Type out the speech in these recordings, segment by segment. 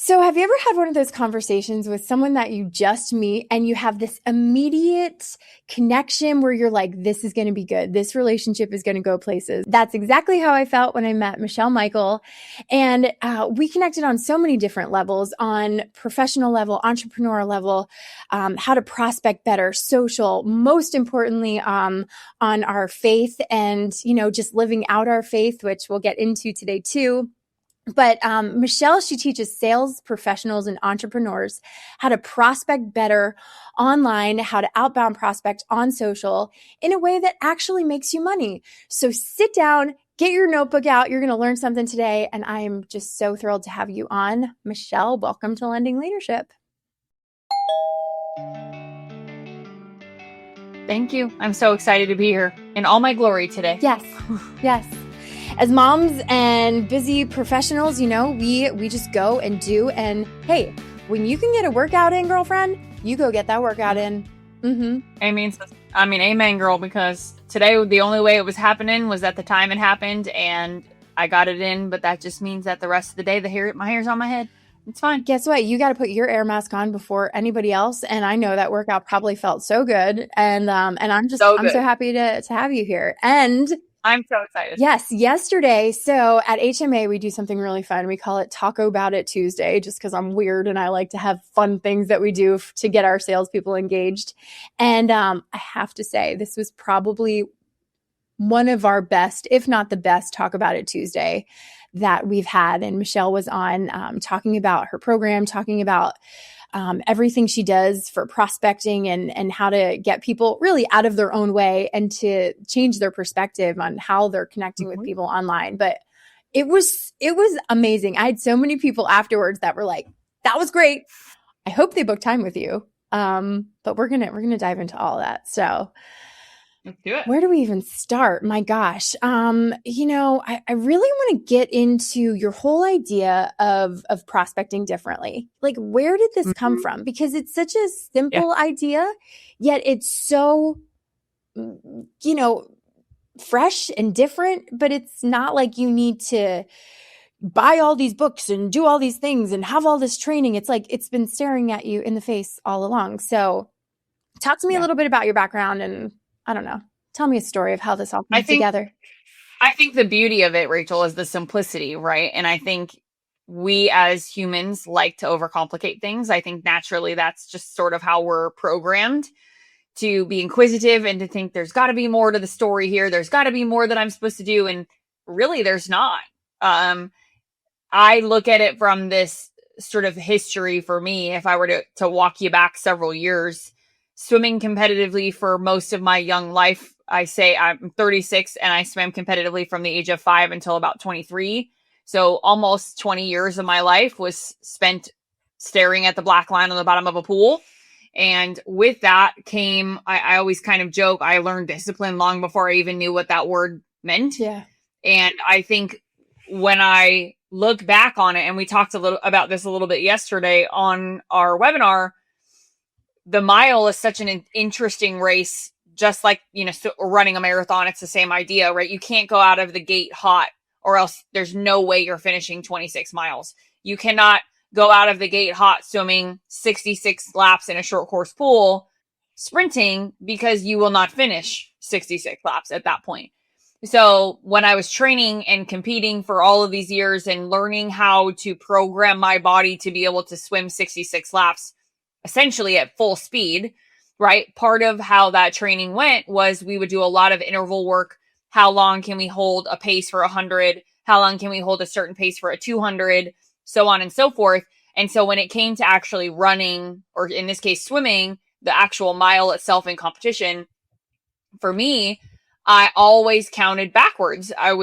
So have you ever had one of those conversations with someone that you just meet and you have this immediate connection where you're like, this is going to be good. This relationship is going to go places. That's exactly how I felt when I met Michelle Mikel. And we connected on so many different levels, on professional level, entrepreneur level, how to prospect better, social, most importantly, on our faith and, just living out our faith, which we'll get into today too. But Michelle, she teaches sales professionals and entrepreneurs how to prospect better online, how to outbound prospect on social in a way that actually makes you money. So sit down, get your notebook out. You're going to learn something today. And I am just so thrilled to have you on. Michelle, welcome to Lending Leadership. Thank you. I'm so excited to be here in all my glory today. Yes. Yes. As moms and busy professionals, we just go and do. And hey, when you can get a workout in, girlfriend, you go get that workout in. Mm-hmm. Amen, girl, because today the only way it was happening was at the time it happened and I got it in, but that just means that the rest of the day, my hair's on my head. It's fine. Guess what? You got to put your air mask on before anybody else. And I know that workout probably felt so good. And I'm so happy to have you here. And I'm so excited. Yes. Yesterday. So at HMA, we do something really fun. We call it Taco About It Tuesday, just because I'm weird and I like to have fun things that we do to get our salespeople engaged. And I have to say, this was probably one of our best, if not the best, Talk About It Tuesday that we've had. And Michelle was on talking about her program, talking about everything she does for prospecting and how to get people really out of their own way and to change their perspective on how they're connecting with people online. But it was amazing. I had so many people afterwards that were like, that was great. I hope they booked time with you. But we're gonna dive into all of that. So let's do it. Where do we even start? My gosh. I really want to get into your whole idea of prospecting differently. Like, where did this come from? Because it's such a simple idea, yet it's so, fresh and different, but it's not like you need to buy all these books and do all these things and have all this training. It's like, it's been staring at you in the face all along. So talk to me a little bit about your background and I don't know. Tell me a story of how this all comes together. I think the beauty of it, Rachel, is the simplicity, right? And I think we as humans like to overcomplicate things. I think naturally that's just sort of how we're programmed to be inquisitive and to think there's got to be more to the story here. There's got to be more that I'm supposed to do. And really, there's not. I look at it from this sort of history for me. If I were to walk you back several years, swimming competitively for most of my young life. I say I'm 36 and I swam competitively from the age of 5 until about 23. So almost 20 years of my life was spent staring at the black line on the bottom of a pool. And with that came, I always kind of joke, I learned discipline long before I even knew what that word meant. Yeah. And I think when I look back on it, and we talked about this a little bit yesterday on our webinar, the mile is such an interesting race, just like, running a marathon. It's the same idea, right? You can't go out of the gate hot or else there's no way you're finishing 26 miles. You cannot go out of the gate hot swimming 66 laps in a short course pool sprinting because you will not finish 66 laps at that point. So when I was training and competing for all of these years and learning how to program my body to be able to swim 66 laps, essentially at full speed, right? Part of how that training went was we would do a lot of interval work. How long can we hold a pace for 100? How long can we hold a certain pace for a 200? So on and so forth. And so when it came to actually running, or in this case, swimming, the actual mile itself in competition, for me, I always counted backwards. I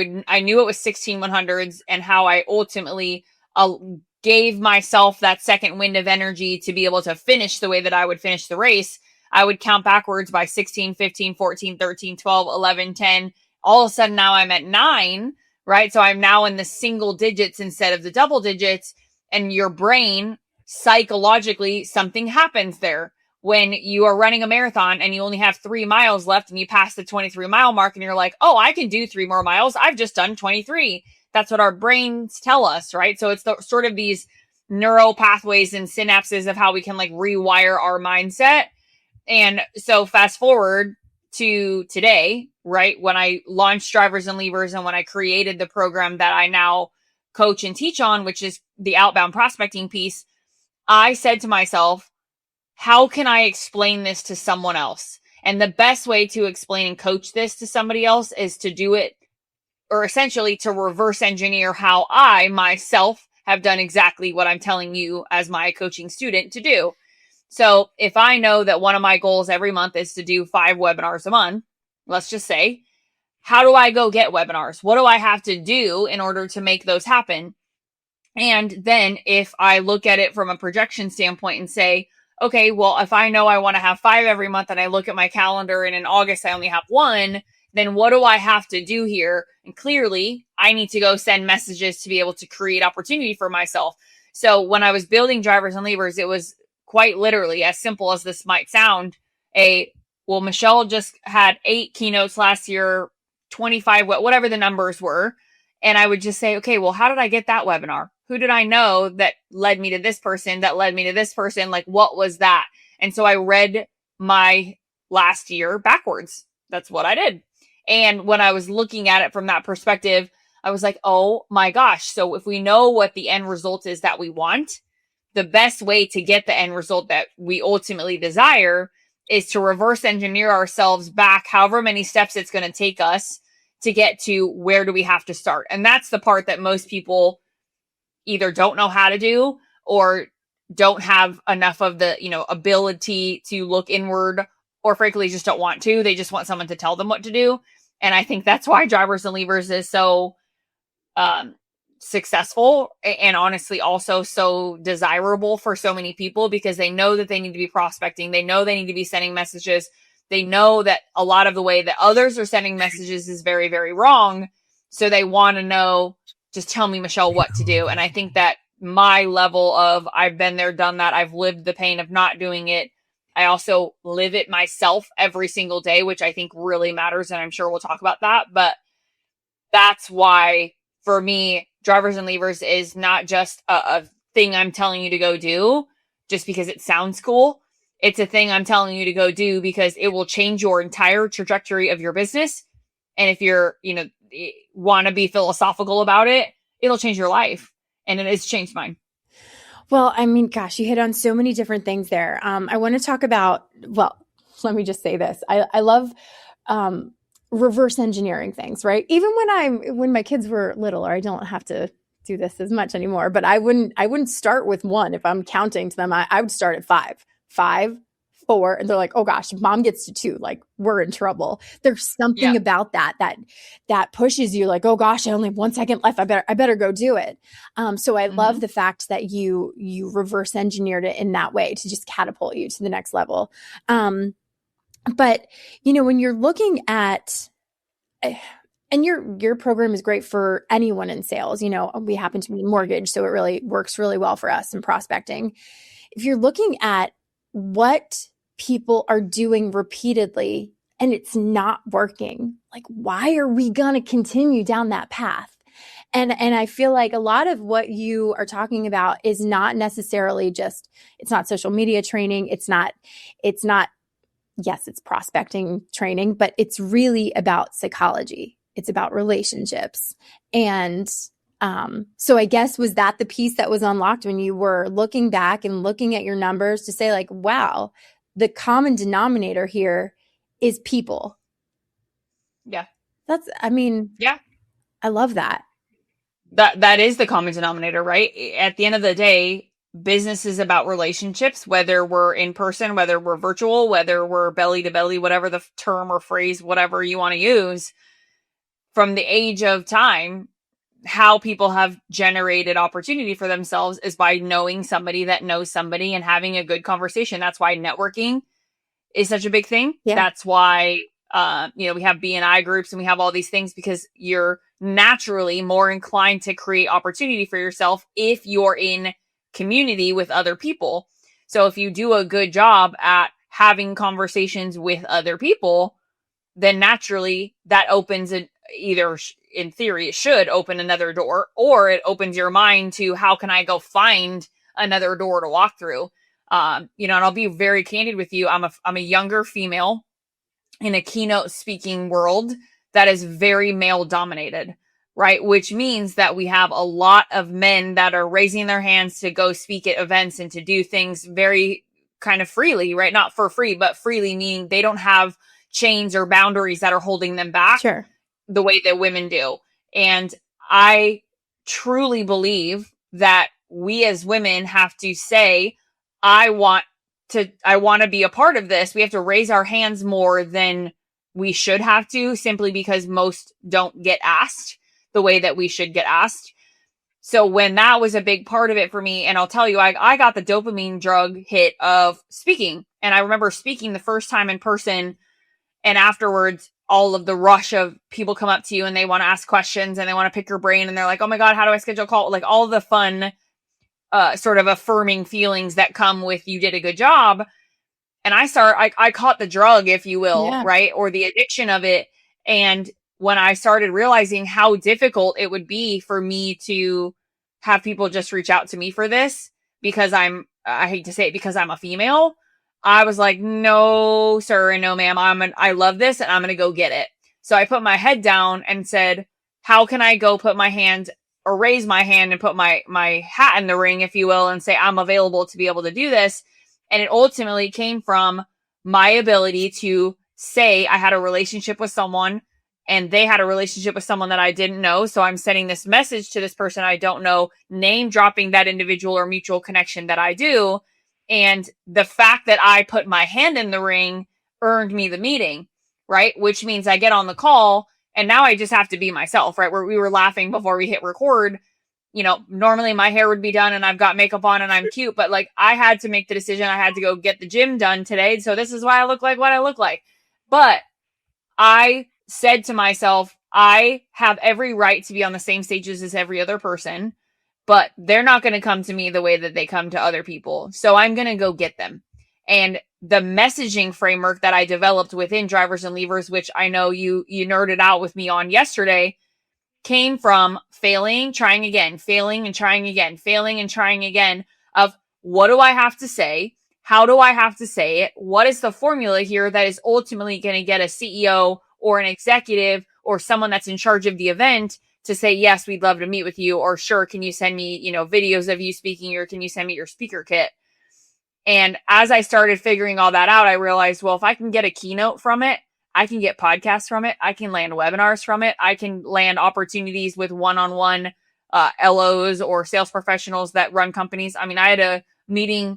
knew it was 16/100s and how I ultimately gave myself that second wind of energy to be able to finish the way that I would finish the race. I would count backwards by 16, 15, 14, 13, 12, 11, 10. All of a sudden now I'm at 9, right? So I'm now in the single digits instead of the double digits. And your brain, psychologically, something happens there. When you are running a marathon and you only have 3 miles left and you pass the 23-mile mark and you're like, oh, I can do 3 more miles. I've just done 23. That's what our brains tell us, right? So it's sort of these neural pathways and synapses of how we can like rewire our mindset. And so fast forward to today, right? When I launched Drivers and Leavers and when I created the program that I now coach and teach on, which is the outbound prospecting piece, I said to myself, how can I explain this to someone else? And the best way to explain and coach this to somebody else is to do it, or essentially to reverse engineer how I myself have done exactly what I'm telling you as my coaching student to do. So if I know that one of my goals every month is to do 5 webinars a month, let's just say, how do I go get webinars? What do I have to do in order to make those happen? And then if I look at it from a projection standpoint and say, okay, well, if I know I want to have 5 every month and I look at my calendar and in August I only have 1, then what do I have to do here? And clearly I need to go send messages to be able to create opportunity for myself. So when I was building Drivers and Leavers, it was quite literally, as simple as this might sound, well, Michelle just had 8 keynotes last year, 25, whatever the numbers were. And I would just say, okay, well, how did I get that webinar? Who did I know that led me to this person, that led me to this person? Like, what was that? And so I read my last year backwards. That's what I did. And when I was looking at it from that perspective, I was like, oh my gosh. So if we know what the end result is that we want, the best way to get the end result that we ultimately desire is to reverse engineer ourselves back however many steps it's going to take us to get to where do we have to start. And that's the part that most people either don't know how to do or don't have enough of the, ability to look inward, or frankly just don't want to. They just want someone to tell them what to do. And I think that's why Drivers and Leavers is so successful and honestly also so desirable for so many people, because they know that they need to be prospecting. They know they need to be sending messages. They know that a lot of the way that others are sending messages is very, very wrong. So they want to know, just tell me, Michelle, what to do. And I think that my level of I've been there, done that. I've lived the pain of not doing it. I also live it myself every single day, which I think really matters. And I'm sure we'll talk about that. But that's why for me, Drivers and Leavers is not just a thing I'm telling you to go do just because it sounds cool. It's a thing I'm telling you to go do because it will change your entire trajectory of your business. And if you're, want to be philosophical about it, it'll change your life. And it has changed mine. Well, I mean, gosh, you hit on so many different things there. I want to talk about, well, let me just say this. I love reverse engineering things, right? Even when my kids were little, or I don't have to do this as much anymore, but I wouldn't start with 1. If I'm counting to them, I would start at 5, 5, 4. And they're like, oh gosh, mom gets to 2, like we're in trouble. There's something about that pushes you like, oh gosh, I only have 1 second left. I better go do it. So I love the fact that you reverse engineered it in that way to just catapult you to the next level. But when you're looking at, and your program is great for anyone in sales, we happen to be in mortgage, so it really works really well for us in prospecting. If you're looking at what people are doing repeatedly and it's not working, like, why are we going to continue down that path? And I feel like a lot of what you are talking about is not necessarily just, it's not social media training. It's not, yes, it's prospecting training, but it's really about psychology. It's about relationships. And so I guess, was that the piece that was unlocked when you were looking back and looking at your numbers to say like, wow, the common denominator here is people. Yeah. Yeah, I love that. That is the common denominator, right? At the end of the day, business is about relationships, whether we're in person, whether we're virtual, whether we're belly to belly, whatever the term or phrase, whatever you want to use. From the age of time, how people have generated opportunity for themselves is by knowing somebody that knows somebody and having a good conversation. That's why networking is such a big thing. Yeah. That's why, we have B&I groups and we have all these things, because you're naturally more inclined to create opportunity for yourself if you're in community with other people. So if you do a good job at having conversations with other people, then naturally that opens either in theory, it should open another door, or it opens your mind to how can I go find another door to walk through. And I'll be very candid with you. I'm a younger female in a keynote speaking world that is very male dominated, right? Which means that we have a lot of men that are raising their hands to go speak at events and to do things very kind of freely, right? Not for free, but freely, meaning they don't have chains or boundaries that are holding them back the way that women do. And I truly believe that we as women have to say, I want to be a part of this. We have to raise our hands more than we should have to, simply because most don't get asked the way that we should get asked. So when that was a big part of it for me, and I'll tell you, I got the dopamine drug hit of speaking. And I remember speaking the first time in person, and afterwards, all of the rush of people come up to you and they want to ask questions and they want to pick your brain. And they're like, oh my God, how do I schedule a call? Like all the fun, sort of affirming feelings that come with you did a good job. And I caught the drug, if you will, right? Or the addiction of it. And when I started realizing how difficult it would be for me to have people just reach out to me for this, because I hate to say it, because I'm a female, I was like, no, sir, and no, ma'am, I love this and I'm going to go get it. So I put my head down and said, how can I go put my hand or raise my hand and put my hat in the ring, if you will, and say, I'm available to be able to do this. And it ultimately came from my ability to say I had a relationship with someone and they had a relationship with someone that I didn't know. So I'm sending this message to this person I don't know, name dropping that individual or mutual connection that I do. And the fact that I put my hand in the ring earned me the meeting, right? Which means I get on the call and now I just have to be myself, right? Where we were laughing before we hit record. Normally my hair would be done and I've got makeup on and I'm cute, but like I had to make the decision. I had to go get the gym done today. So this is why I look like what I look like. But I said to myself, I have every right to be on the same stages as every other person, but they're not going to come to me the way that they come to other people. So I'm going to go get them. And the messaging framework that I developed within Drivers and Leavers, which I know you nerded out with me on yesterday, came from failing, trying again, failing and trying again, failing and trying again of what do I have to say? How do I have to say it? What is the formula here that is ultimately going to get a CEO or an executive or someone that's in charge of the event to say, yes, we'd love to meet with you, or sure, can you send me, videos of you speaking, or can you send me your speaker kit? And as I started figuring all that out, I realized, well, if I can get a keynote from it, I can get podcasts from it. I can land webinars from it. I can land opportunities with one-on-one LOs or sales professionals that run companies. I mean, I had a meeting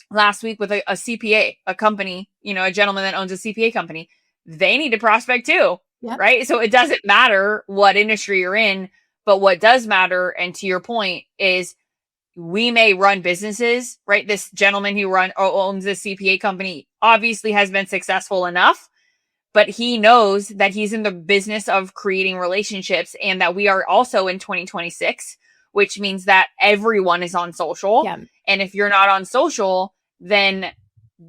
last week with a CPA, a company, a gentleman that owns a CPA company. They need to prospect too, right? So it doesn't matter what industry you're in, but what does matter, and to your point, is we may run businesses, right? This gentleman who owns a CPA company obviously has been successful enough, but he knows that he's in the business of creating relationships and that we are also in 2026, which means that everyone is on social. Yeah. And if you're not on social, then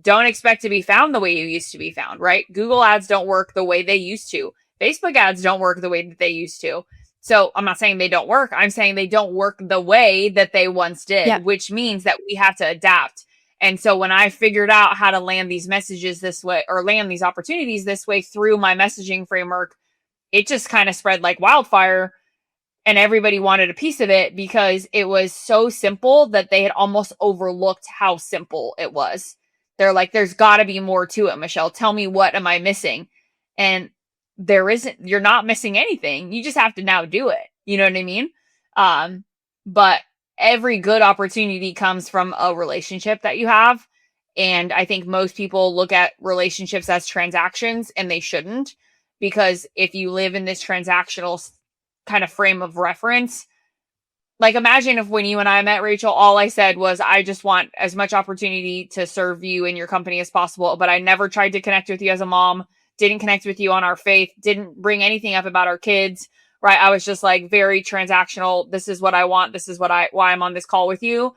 don't expect to be found the way you used to be found, right? Google ads don't work the way they used to. Facebook ads don't work the way that they used to. So I'm not saying they don't work. I'm saying they don't work the way that they once did, which means that we have to adapt. And so when I figured out how to land these messages this way, or land these opportunities this way through my messaging framework, it just kind of spread like wildfire, and everybody wanted a piece of it because it was so simple that they had almost overlooked how simple it was. They're like, there's got to be more to it, Michelle. Tell me, what am I missing? And there isn't. You're not missing anything. You just have to now do it. You know what I mean? But every good opportunity comes from a relationship that you have. And I think most people look at relationships as transactions, and they shouldn't, because if you live in this transactional kind of frame of reference, like imagine if when you and I met, Rachel, all I said was, I just want as much opportunity to serve you in your company as possible, but I never tried to connect with you as a mom, didn't connect with you on our faith, didn't bring anything up about our kids, right? I was just like very transactional. This is what I want. This is why I'm on this call with you.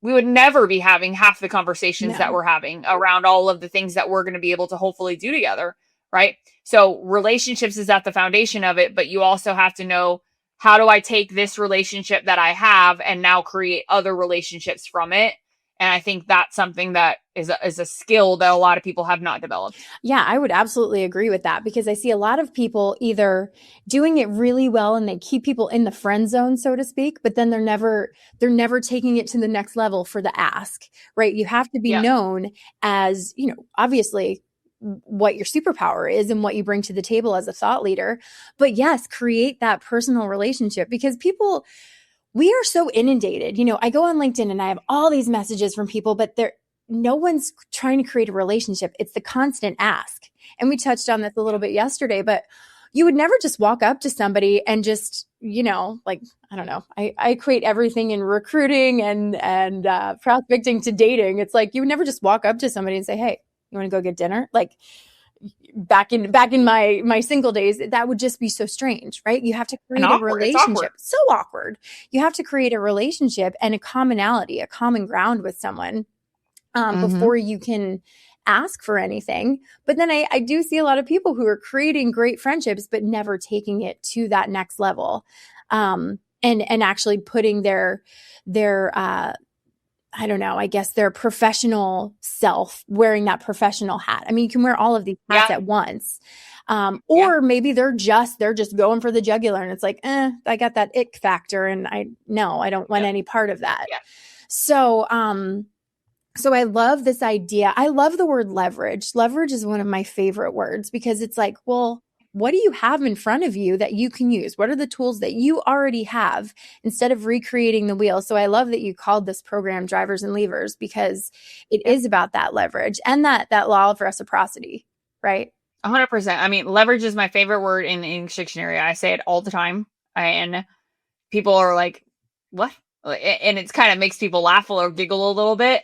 We would never be having half the conversations that we're having around all of the things that we're going to be able to hopefully do together, right? So relationships is at the foundation of it, but you also have to know how do I take this relationship that I have and now create other relationships from it? And I think that's something that is a skill that a lot of people have not developed. Yeah, I would absolutely agree with that, because I see a lot of people either doing it really well and they keep people in the friend zone, so to speak, but then they're never taking it to the next level for the ask, right? You have to be known as, obviously what your superpower is and what you bring to the table as a thought leader. But yes, create that personal relationship, because we are so inundated. I go on LinkedIn and I have all these messages from people, but no one's trying to create a relationship. It's the constant ask. And we touched on this a little bit yesterday, but you would never just walk up to somebody and just, I don't know. I equate everything in recruiting and prospecting to dating. It's like, you would never just walk up to somebody and say, hey, you want to go get dinner? Like, back in my single days, that would just be so strange, right? You have to create a relationship. So awkward. You have to create a relationship and a commonality, a common ground with someone before you can ask for anything. But then I do see a lot of people who are creating great friendships, but never taking it to that next level. And actually putting their I don't know, I guess their professional self, wearing that professional hat. I mean, you can wear all of these hats at once. Or maybe they're just going for the jugular and it's like, I got that ick factor and I don't want any part of that. Yeah. So I love this idea. I love the word leverage. Leverage is one of my favorite words, because it's like, well, what do you have in front of you that you can use? What are the tools that you already have, instead of recreating the wheel? So I love that you called this program Drivers and Levers, because it is about that leverage and that law of reciprocity, right? 100%. I mean, leverage is my favorite word in the English dictionary. I say it all the time. And people are like, what? And it's kind of makes people laugh or giggle a little bit.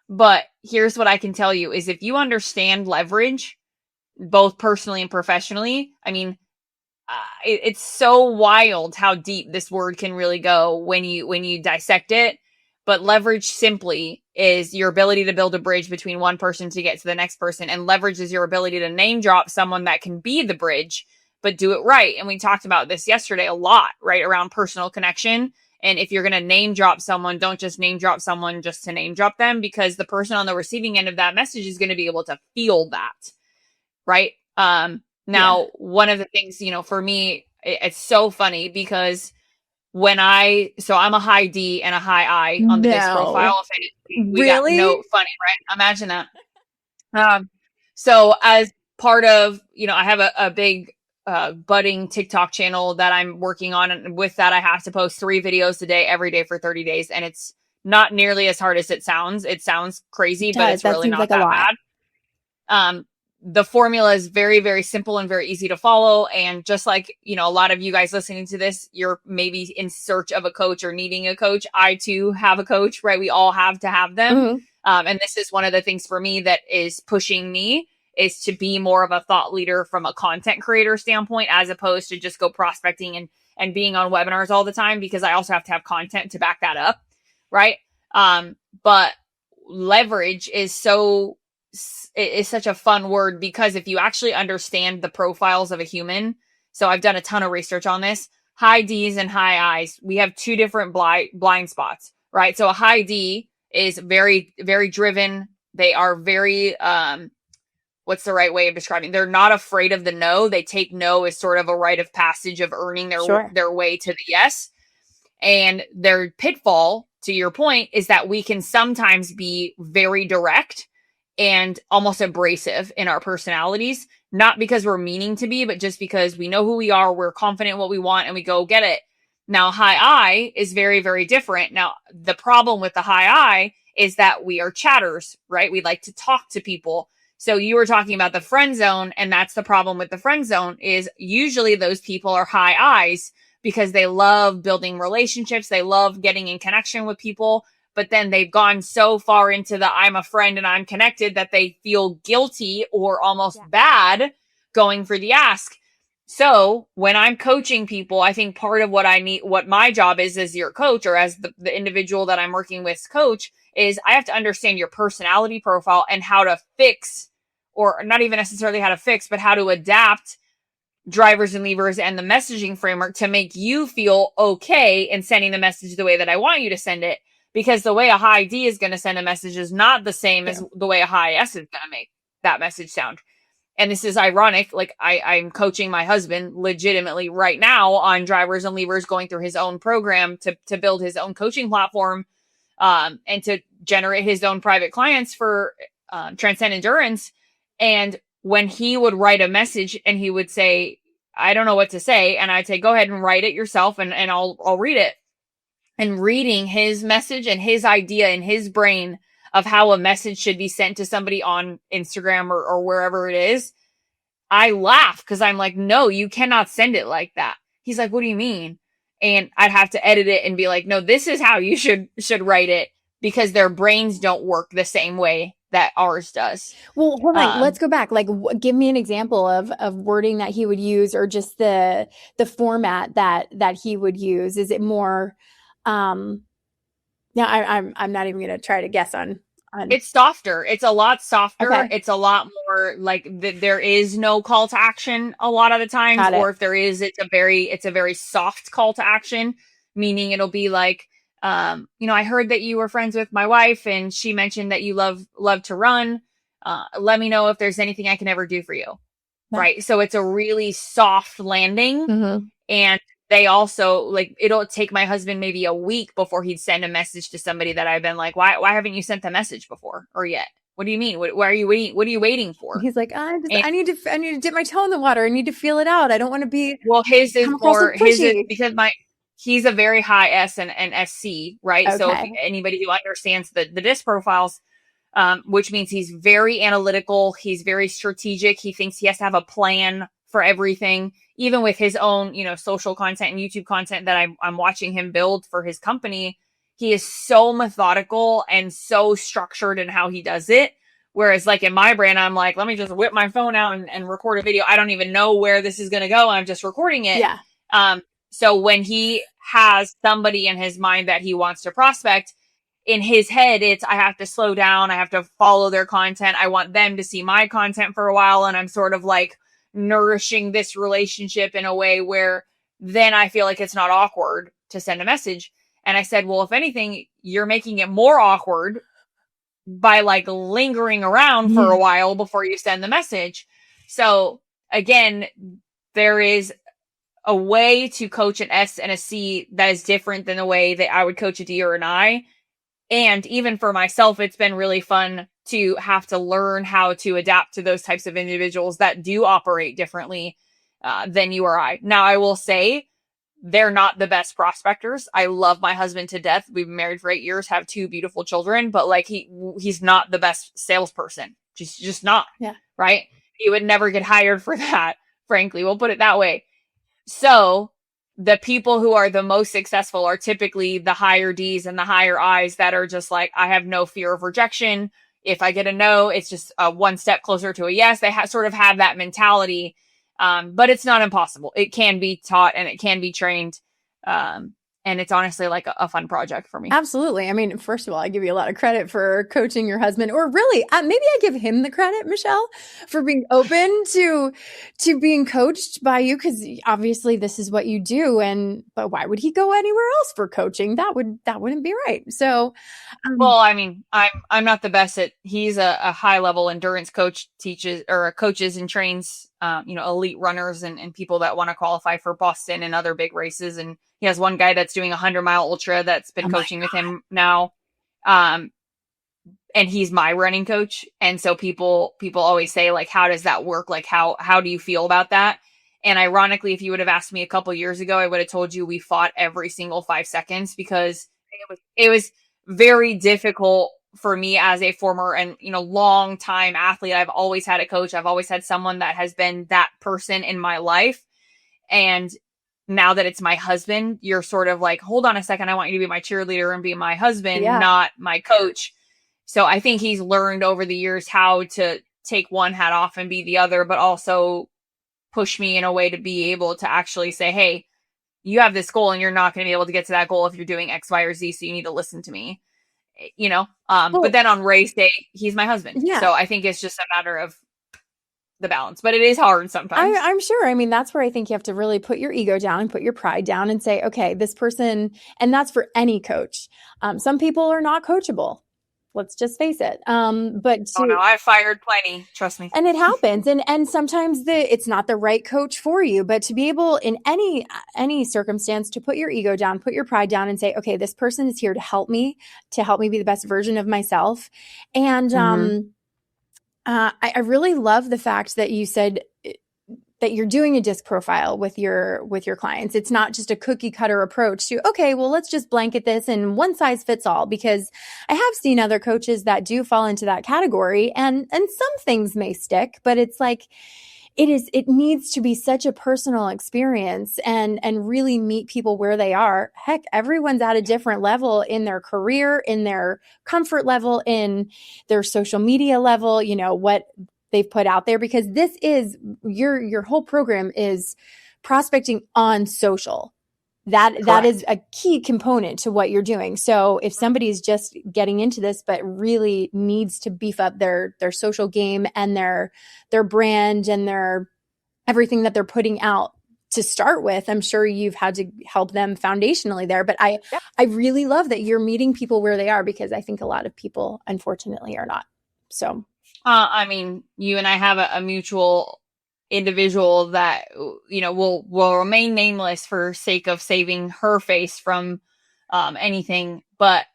But here's what I can tell you is, if you understand leverage, both personally and professionally, I mean, it's so wild how deep this word can really go when you dissect it. But leverage simply is your ability to build a bridge between one person to get to the next person. And leverage is your ability to name drop someone that can be the bridge, but do it right. And we talked about this yesterday a lot, right? Around personal connection. And if you're going to name drop someone, don't just name drop someone just to name drop them, because the person on the receiving end of that message is going to be able to feel that. Right. Now, one of the things, for me, it's so funny because I'm a high D and a high I on the disc profile. We got no funny, right? Imagine that. So as part of, I have a big budding TikTok channel that I'm working on. And with that, I have to post 3 videos a day, every day for 30 days. And it's not nearly as hard as it sounds. It sounds crazy, but it's really not that bad. The formula is very, very simple and very easy to follow. And just like, a lot of you guys listening to this, you're maybe in search of a coach or needing a coach. I too have a coach, right? We all have to have them. Mm-hmm. And this is one of the things for me that is pushing me, is to be more of a thought leader from a content creator standpoint, as opposed to just go prospecting and being on webinars all the time, because I also have to have content to back that up. Right. But leverage is such a fun word, because if you actually understand the profiles of a human, so I've done a ton of research on this, high D's and high I's, we have 2 different blind spots, right? So a high D is very, very driven. They are very, what's the right way of describing? They're not afraid of the no. They take no as sort of a rite of passage of earning their way to the yes. And their pitfall, to your point, is that we can sometimes be very direct and almost abrasive in our personalities, not because we're meaning to be, but just because we know who we are, we're confident in what we want, and we go get it. Now, high I is very, very different. Now, the problem with the high I is that we are chatters, right? We like to talk to people. So you were talking about the friend zone, and that's the problem with the friend zone, is usually those people are high I's because they love building relationships. They love getting in connection with people. But then they've gone so far into the I'm a friend and I'm connected that they feel guilty or almost bad going for the ask. So when I'm coaching people, I think part of what my job is as your coach, or as the individual that I'm working with coach, is I have to understand your personality profile and how to fix, or not even necessarily how to fix, but how to adapt drivers and levers and the messaging framework to make you feel okay in sending the message the way that I want you to send it. Because the way a high D is going to send a message is not the same as the way a high S is going to make that message sound. And this is ironic. Like I'm coaching my husband legitimately right now on drivers and levers, going through his own program to build his own coaching platform, and to generate his own private clients for Transcend Endurance. And when he would write a message and he would say, I don't know what to say. And I'd say, go ahead and write it yourself and I'll read it. And reading his message and his idea in his brain of how a message should be sent to somebody on Instagram or wherever it is, I laugh because I'm like, no, you cannot send it like that. He's like, what do you mean? And I'd have to edit it and be like, no, this is how you should write it, because their brains don't work the same way that ours does. Well, hold on. Let's go back. Like, give me an example of wording that he would use, or just the format that he would use. Is it more? I'm not even going to try to guess on. It's softer. It's a lot softer. Okay. It's a lot more like there is no call to action a lot of the times, or if there is, it's a very soft call to action, meaning it'll be like, I heard that you were friends with my wife and she mentioned that you love to run. Let me know if there's anything I can ever do for you. Yeah. Right. So it's a really soft landing. Mm-hmm. And they also, like, it'll take my husband maybe a week before he'd send a message to somebody that I've been like, why haven't you sent the message before or yet? What do you mean? Why are you waiting? What are you waiting for? He's like, I need to dip my toe in the water. I need to feel it out. I don't want to be. Well, his is because he's a very high S and SC, right? Okay. So if anybody who understands the disc profiles, which means he's very analytical, he's very strategic. He thinks he has to have a plan for everything, even with his own, social content and YouTube content that I'm watching him build for his company. He is so methodical and so structured in how he does it. Whereas like in my brand, I'm like, let me just whip my phone out and record a video. I don't even know where this is going to go. I'm just recording it. Yeah. So when he has somebody in his mind that he wants to prospect, in his head, I have to slow down. I have to follow their content. I want them to see my content for a while. And I'm sort of like nourishing this relationship in a way where then I feel like it's not awkward to send a message. And I said, well, if anything, you're making it more awkward by like lingering around for a while before you send the message. So again, there is a way to coach an S and a C that is different than the way that I would coach a D or an I. And even for myself, it's been really fun to have to learn how to adapt to those types of individuals that do operate differently than you or I. Now, I will say they're not the best prospectors. I love my husband to death. We've been married for 8 years, have 2 beautiful children, but like he's not the best salesperson. Just not. Yeah. Right. He would never get hired for that. Frankly, we'll put it that way. So the people who are the most successful are typically the higher D's and the higher I's that are just like, I have no fear of rejection. If I get a no, it's just one step closer to a yes. They sort of have that mentality, but it's not impossible. It can be taught and it can be trained. And it's honestly like a fun project for me. Absolutely. I mean, first of all, I give you a lot of credit for coaching your husband, or really, maybe I give him the credit, Michelle, for being open to being coached by you, because obviously this is what you do. But why would he go anywhere else for coaching? That wouldn't be right. So, well, I mean, I'm not the best at. He's a high level endurance coach, coaches and trains, elite runners and people that want to qualify for Boston and other big races. And he has one guy that's doing 100-mile ultra that's been coaching with him now. And he's my running coach. And so people always say, like, how does that work? Like, how do you feel about that? And ironically, if you would have asked me a couple years ago, I would have told you we fought every single 5 seconds, because it was very difficult for me as a former and, long time athlete. I've always had a coach. I've always had someone that has been that person in my life. And now that it's my husband, you're sort of like, hold on a second. I want you to be my cheerleader and be my husband, not my coach. So I think he's learned over the years how to take one hat off and be the other, but also push me in a way to be able to actually say, hey, you have this goal and you're not going to be able to get to that goal if you're doing X, Y, or Z. So you need to listen to me, but then on race day, he's my husband. Yeah. So I think it's just a matter of the balance, but it is hard sometimes. I'm sure. I mean, that's where I think you have to really put your ego down and put your pride down and say, okay, this person, and that's for any coach. Some people are not coachable. Let's just face it. Oh no, I've fired plenty. Trust me. And it happens. And sometimes it's not the right coach for you, but to be able in any circumstance to put your ego down, put your pride down and say, okay, this person is here to help me be the best version of myself. And, I really love the fact that you said that you're doing a disc profile with your clients. It's not just a cookie cutter approach to, okay, well, let's just blanket this and one size fits all, because I have seen other coaches that do fall into that category, and some things may stick, but it's like, it needs to be such a personal experience and really meet people where they are. Heck, everyone's at a different level in their career, in their comfort level, in their social media level, what they've put out there, because this is your whole program is prospecting on social. That is a key component to what you're doing. So if somebody's just getting into this, but really needs to beef up their social game and their brand and their everything that they're putting out to start with, I'm sure you've had to help them foundationally there. But I really love that you're meeting people where they are, because I think a lot of people, unfortunately, are not. So, I mean, you and I have a mutual individual that, will remain nameless for sake of saving her face from anything. But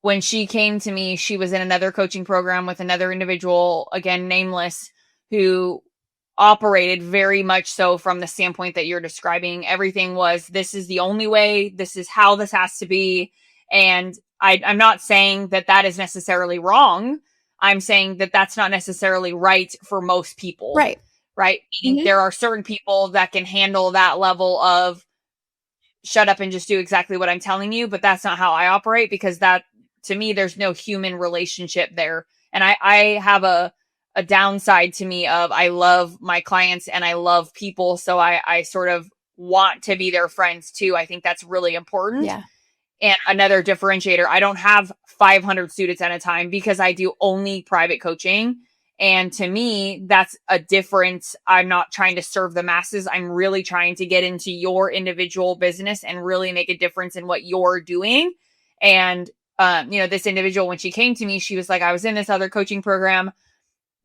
when she came to me, she was in another coaching program with another individual, again, nameless, who operated very much so from the standpoint that you're describing. Everything was, this is the only way, this is how this has to be. And I'm not saying that is necessarily wrong. I'm saying that that's not necessarily right for most people. right. Mm-hmm. There are certain people that can handle that level of shut up and just do exactly what I'm telling you, but that's not how I operate, because that, to me, there's no human relationship there. And I have a downside to me of, I love my clients and I love people. So I sort of want to be their friends too. I think that's really important. Yeah. And another differentiator, I don't have 500 students at a time because I do only private coaching. And to me, that's a difference. I'm not trying to serve the masses. I'm really trying to get into your individual business and really make a difference in what you're doing. And, this individual, when she came to me, she was like, I was in this other coaching program.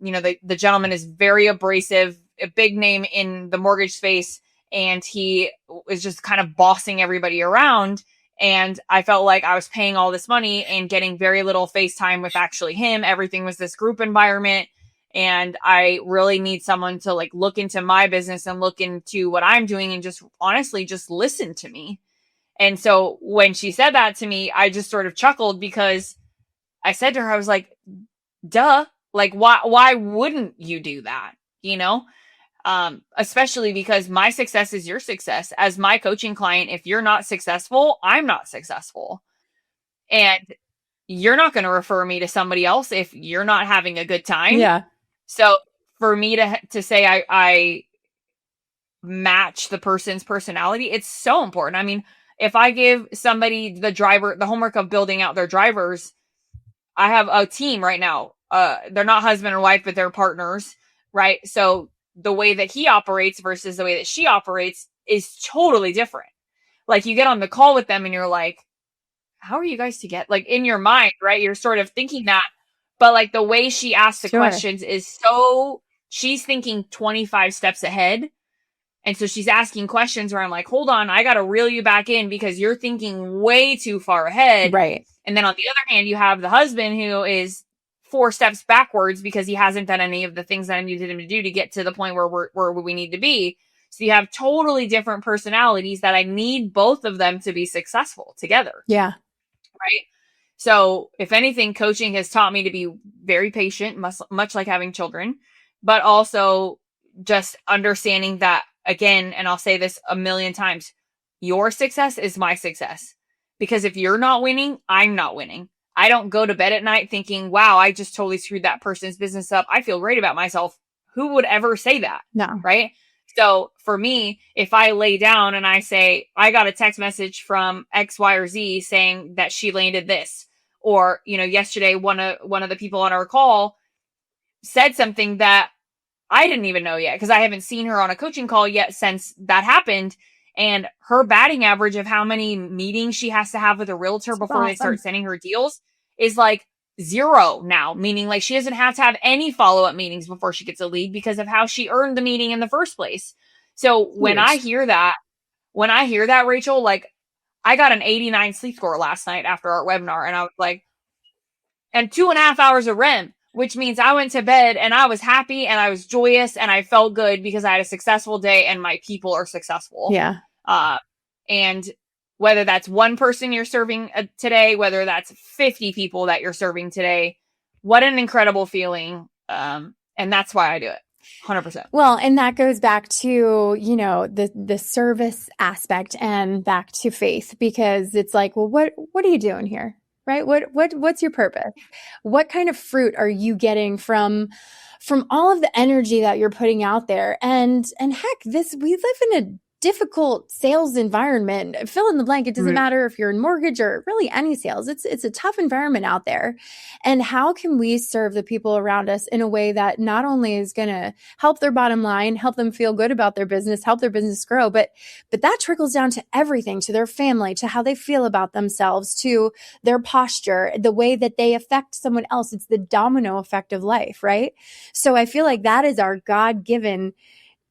The gentleman is very abrasive, a big name in the mortgage space. And he was just kind of bossing everybody around. And I felt like I was paying all this money and getting very little face time with actually him. Everything was this group environment. And I really need someone to look into my business and look into what I'm doing and just honestly just listen to me. And so when she said that to me, I just sort of chuckled, because I said to her, I was like, duh, why wouldn't you do that? Especially because my success is your success. As my coaching client, if you're not successful, I'm not successful. And you're not going to refer me to somebody else if you're not having a good time. Yeah. So for me to say I match the person's personality, it's so important. I mean, if I give somebody the homework of building out their drivers, I have a team right now. They're not husband and wife, but they're partners, right? So the way that he operates versus the way that she operates is totally different. You get on the call with them and you're like, how are you guys together? In your mind, right? You're sort of thinking that. But the way she asks the questions is she's thinking 25 steps ahead. And so she's asking questions where I'm like, hold on, I got to reel you back in because you're thinking way too far ahead. Right. And then on the other hand, you have the husband who is 4 steps backwards because he hasn't done any of the things that I needed him to do to get to the point where we need to be. So you have totally different personalities that I need both of them to be successful together. Yeah. Right. So if anything, coaching has taught me to be very patient, much like having children, but also just understanding that, again, and I'll say this a million times, your success is my success. Because if you're not winning, I'm not winning. I don't go to bed at night thinking, wow, I just totally screwed that person's business up. I feel great about myself. Who would ever say that? No. Right? So for me, if I lay down and I say, I got a text message from X, Y, or Z saying that she landed this, or, yesterday, one of the people on our call said something that I didn't even know yet because I haven't seen her on a coaching call yet since that happened. And her batting average of how many meetings she has to have with a realtor before they start sending her deals is like 0 now, meaning like she doesn't have to have any follow-up meetings before she gets a lead because of how she earned the meeting in the first place. So when I hear that, Rachel, like I got an 89 sleep score last night after our webinar, and I was like, and 2.5 hours of REM, which means I went to bed and I was happy and I was joyous and I felt good because I had a successful day and my people are successful. Yeah. And whether that's one person you're serving today, whether that's 50 people that you're serving today, what an incredible feeling. And that's why I do it. 100%. Well, and that goes back to, you know, the service aspect and back to faith, because it's like, well, what are you doing here? Right? What's your purpose? What kind of fruit are you getting from all of the energy that you're putting out there? And heck, we live in a difficult sales environment. Fill in the blank. It doesn't matter if you're in mortgage or really any sales. It's a tough environment out there. And how can we serve the people around us in a way that not only is going to help their bottom line, help them feel good about their business, help their business grow, but that trickles down to everything, to their family, to how they feel about themselves, to their posture, the way that they affect someone else. It's the domino effect of life, right? So I feel like that is our God-given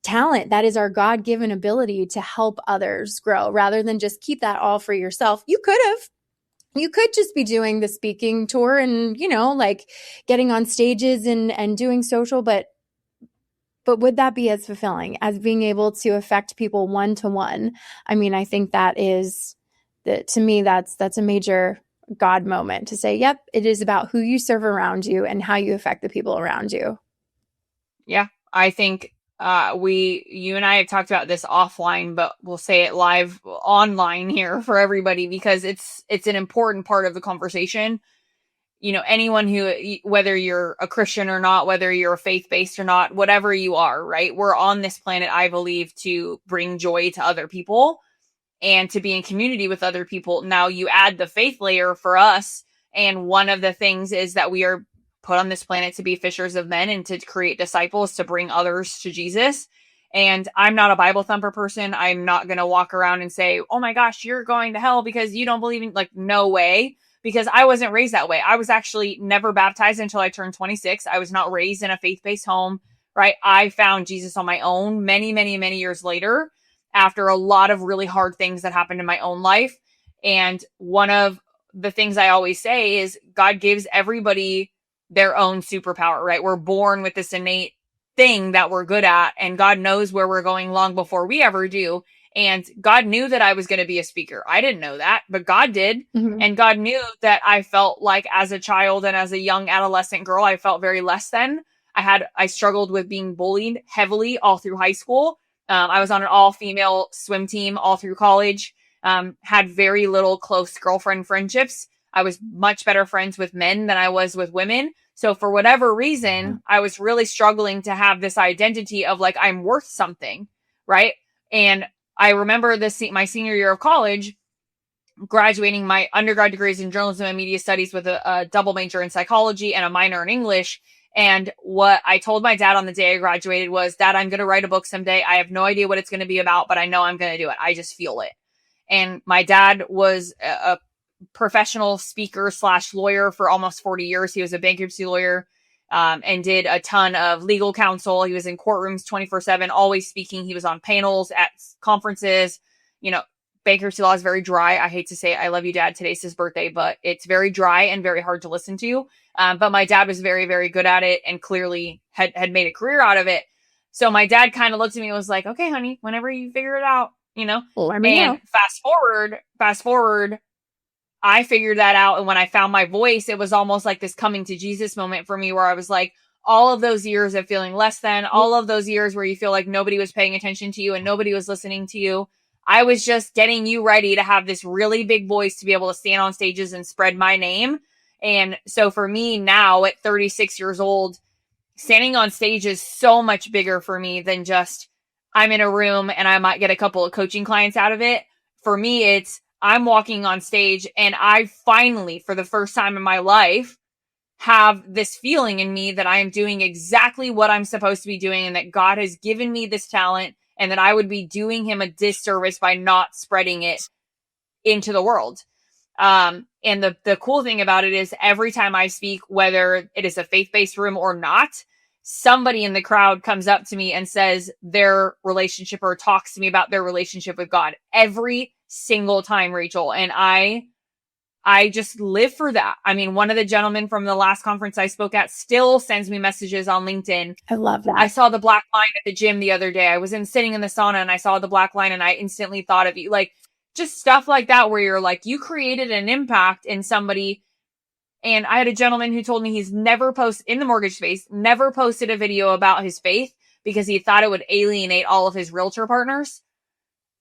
talent. That is our God-given ability to help others grow, rather than just keep that all for yourself. You could just be doing the speaking tour and, you know, like getting on stages and doing social, but would that be as fulfilling as being able to affect people one-to-one? I mean, I think that is to me, that's a major God moment to say, yep, it is about who you serve around you and how you affect the people around you. Yeah, I think you and I have talked about this offline, but we'll say it live online here for everybody because it's an important part of the conversation. You know, anyone who, whether you're a Christian or not, whether you're faith-based or not, whatever you are, right? We're on this planet, I believe, to bring joy to other people and to be in community with other people. Now you add the faith layer for us. And one of the things is that we are put on this planet to be fishers of men and to create disciples, to bring others to Jesus. And I'm not a Bible thumper person. I'm not going to walk around and say, oh my gosh, you're going to hell because you don't believe in, like, no way. Because I wasn't raised that way. I was actually never baptized until I turned 26. I was not raised in a faith-based home, right? I found Jesus on my own many, many, many years later after a lot of really hard things that happened in my own life. And one of the things I always say is God gives everybody their own superpower, right? We're born with this innate thing that we're good at, and God knows where we're going long before we ever do. And God knew that I was going to be a speaker. I didn't know that, but God did. Mm-hmm. And God knew that I felt like as a child and as a young adolescent girl, I felt very less than. I struggled with being bullied heavily all through high school. I was on an all-female swim team all through college, had very little close girlfriend friendships. I was much better friends with men than I was with women. So for whatever reason, I was really struggling to have this identity of like, I'm worth something, right? And I remember my senior year of college, graduating my undergrad degrees in journalism and media studies with a double major in psychology and a minor in English. And what I told my dad on the day I graduated was, Dad, I'm going to write a book someday. I have no idea what it's going to be about, but I know I'm going to do it. I just feel it. And my dad was a professional speaker / lawyer for almost 40 years. He was a bankruptcy lawyer. And did a ton of legal counsel. He was in courtrooms 24/7, always speaking. He was on panels at conferences. You know, bankruptcy law is very dry. I hate to say it. I love you, Dad. Today's his birthday, but it's very dry and very hard to listen to. But my dad was very, very good at it and clearly had made a career out of it. So my dad kind of looked at me and was like, okay, honey, whenever you figure it out, you know. Let me know. Fast forward, I figured that out. And when I found my voice, it was almost like this coming to Jesus moment for me where I was like, all of those years of feeling less than, all of those years where you feel like nobody was paying attention to you and nobody was listening to you, I was just getting you ready to have this really big voice to be able to stand on stages and spread my name. And so for me now at 36 years old, standing on stage is so much bigger for me than just I'm in a room and I might get a couple of coaching clients out of it. For me, it's I'm walking on stage and I finally, for the first time in my life, have this feeling in me that I am doing exactly what I'm supposed to be doing and that God has given me this talent and that I would be doing him a disservice by not spreading it into the world. And the cool thing about it is every time I speak, whether it is a faith-based room or not, somebody in the crowd comes up to me and says their relationship or talks to me about their relationship with God every single time, Rachel. And I just live for that. I mean, one of the gentlemen from the last conference I spoke at still sends me messages on LinkedIn. I love that. I saw the black line at the gym the other day. I was sitting in the sauna and I saw the black line and I instantly thought of you. Like, just stuff like that where you're like, you created an impact in somebody. And I had a gentleman who told me he's never posted in the mortgage space, never posted a video about his faith because he thought it would alienate all of his realtor partners.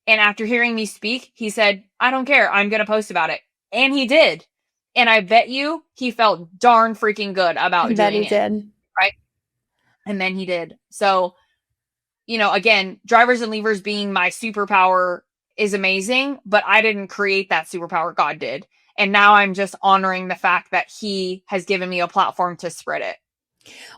And after hearing me speak, he said, I don't care. I'm going to post about it. And he did. And I bet you he felt darn freaking good about doing it. I bet he did. Right? And then he did. So, again, drivers and levers being my superpower is amazing, but I didn't create that superpower. God did. And now I'm just honoring the fact that he has given me a platform to spread it.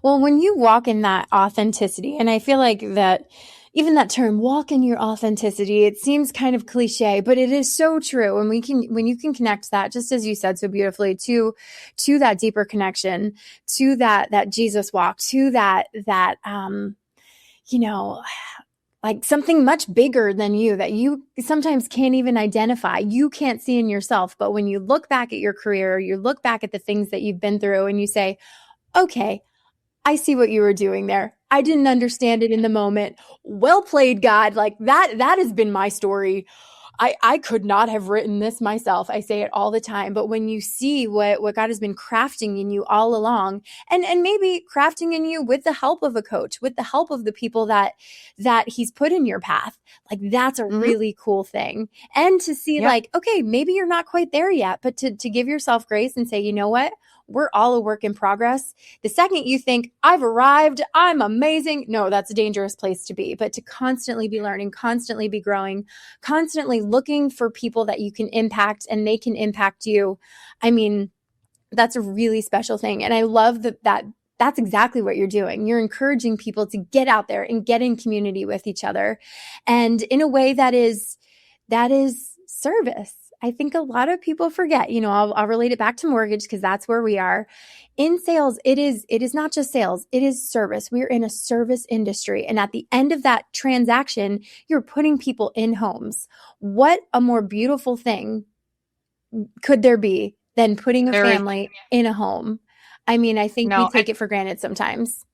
Well, when you walk in that authenticity, and I feel like that even that term, walk in your authenticity, it seems kind of cliche, but it is so true. And when you can connect that, just as you said so beautifully, to that deeper connection, to that Jesus walk, to that like something much bigger than you that you sometimes can't even identify. You can't see in yourself. But when you look back at your career, you look back at the things that you've been through and you say, okay, I see what you were doing there. I didn't understand it in the moment. Well played, God. Like that has been my story. I could not have written this myself. I say it all the time. But when you see what God has been crafting in you all along, and maybe crafting in you with the help of a coach, with the help of the people that he's put in your path, like that's a really cool thing. And to see like, okay, maybe you're not quite there yet, but to give yourself grace and say, you know what? We're all a work in progress. The second you think I've arrived, I'm amazing. No, that's a dangerous place to be, but to constantly be learning, constantly be growing, constantly looking for people that you can impact and they can impact you. I mean, that's a really special thing. And I love that that's exactly what you're doing. You're encouraging people to get out there and get in community with each other. And in a way that is service. I think a lot of people forget, I'll relate it back to mortgage because that's where we are. In sales, it is not just sales, it is service. We're in a service industry. And at the end of that transaction, you're putting people in homes. What a more beautiful thing could there be than putting a family in a home? I mean, I think we take it for granted sometimes.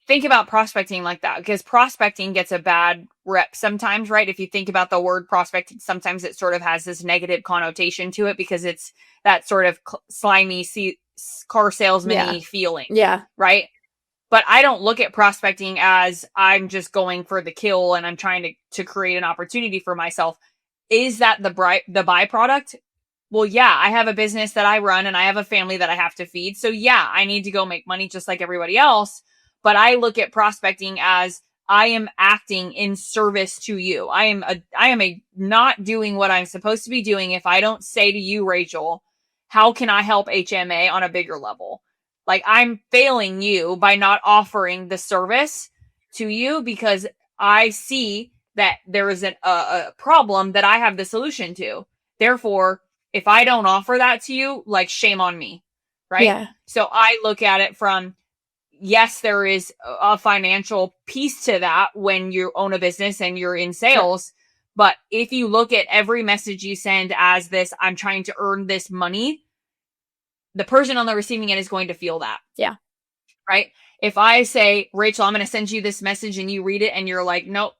Think about prospecting like that because prospecting gets a bad rep sometimes, right? If you think about the word prospecting, sometimes it sort of has this negative connotation to it because it's that sort of slimy car salesman-y feeling. Yeah. Right? But I don't look at prospecting as I'm just going for the kill and I'm trying to create an opportunity for myself. Is that the byproduct? Well, yeah, I have a business that I run and I have a family that I have to feed. So yeah, I need to go make money just like everybody else. But I look at prospecting as I am acting in service to you. I am not doing what I'm supposed to be doing if I don't say to you, Rachel, how can I help HMA on a bigger level? Like I'm failing you by not offering the service to you because I see that there is a problem that I have the solution to. Therefore, if I don't offer that to you, like shame on me, right? Yeah. So I look at it from, yes, there is a financial piece to that when you own a business and you're in sales. Sure. But if you look at every message you send as this, I'm trying to earn this money, the person on the receiving end is going to feel that. Yeah. Right? If I say, Rachel, I'm going to send you this message and you read it and you're like, nope,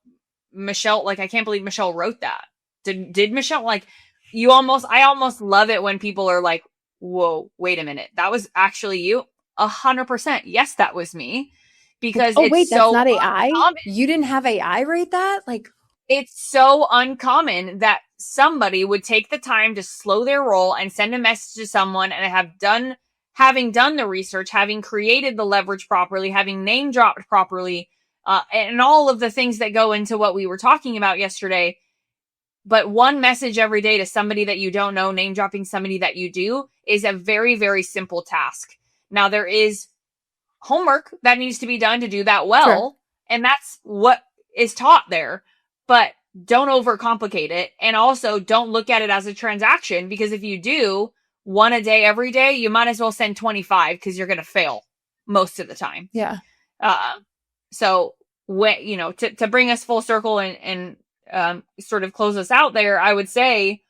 Michelle, like, I can't believe Michelle wrote that. Did Michelle, like, I almost love it when people are like, whoa, wait a minute. That was actually you. 100%. Yes, that was me. Because that's not AI. Uncommon. You didn't have AI rate that? Like, it's so uncommon that somebody would take the time to slow their roll and send a message to someone and having done the research, having created the leverage properly, having name dropped properly, and all of the things that go into what we were talking about yesterday. But one message every day to somebody that you don't know, name dropping somebody that you do, is a very, very simple task. Now there is homework that needs to be done to do that well. Sure. And that's what is taught there, but don't overcomplicate it. And also don't look at it as a transaction, because if you do one a day, every day, you might as well send 25 because you're going to fail most of the time. Yeah. So when, you know, to bring us full circle and sort of close us out there, I would say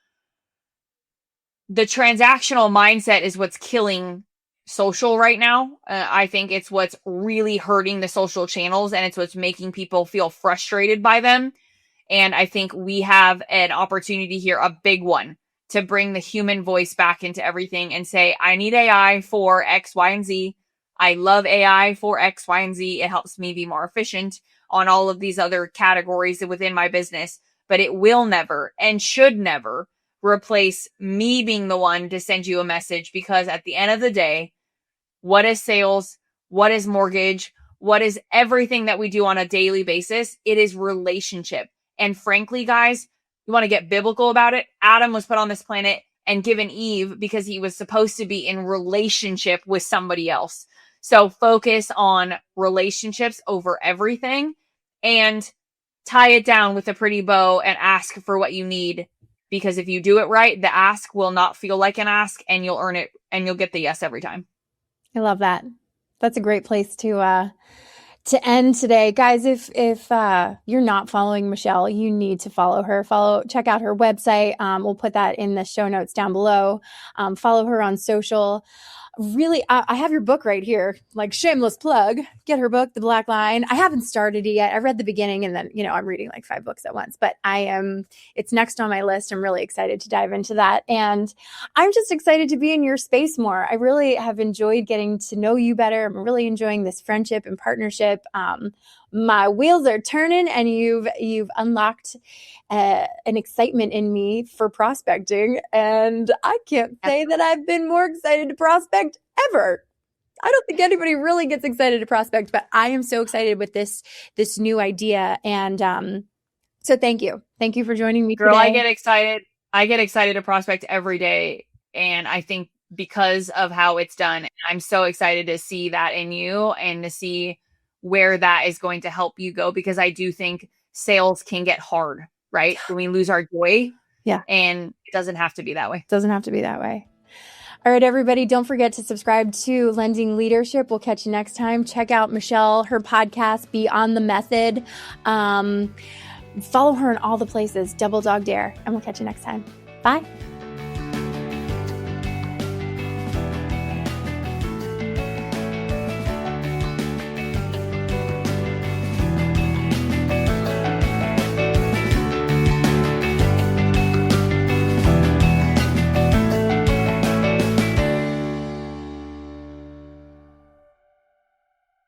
the transactional mindset is what's killing social right now. I think it's what's really hurting the social channels, and it's what's making people feel frustrated by them. And I think we have an opportunity here, a big one, to bring the human voice back into everything and say, I need AI for X, Y, and Z. I love AI for X, Y, and Z. It helps me be more efficient on all of these other categories within my business, but it will never and should never replace me being the one to send you a message, because at the end of the day, what is sales? What is mortgage? What is everything that we do on a daily basis? It is relationship. And frankly, guys, you want to get biblical about it? Adam was put on this planet and given Eve because he was supposed to be in relationship with somebody else. So focus on relationships over everything, and tie it down with a pretty bow and ask for what you need. Because if you do it right, the ask will not feel like an ask, and you'll earn it, and you'll get the yes every time. I love that. That's a great place to end today. Guys, if you're not following Michelle, you need to follow her. Check out her website. We'll put that in the show notes down below. Follow her on social. Really, I have your book right here, like shameless plug. Get her book, The Black Line. I haven't started it yet. I read the beginning, and then, I'm reading like 5 books at once, but it's next on my list. I'm really excited to dive into that. And I'm just excited to be in your space more. I really have enjoyed getting to know you better. I'm really enjoying this friendship and partnership. My wheels are turning, and you've unlocked an excitement in me for prospecting. And I can't say that I've been more excited to prospect ever. I don't think anybody really gets excited to prospect, but I am so excited with this new idea. And so thank you. Thank you for joining me today. Girl, I get excited to prospect every day. And I think because of how it's done, I'm so excited to see that in you and to see where that is going to help you go, because I do think sales can get hard, right? When we lose our joy. Yeah. And it doesn't have to be that way. It doesn't have to be that way. All right, everybody, don't forget to subscribe to Lending Leadership. We'll catch you next time. Check out Michelle, her podcast, Beyond the Method. Follow her in all the places, Double Dog Dare, and we'll catch you next time. Bye.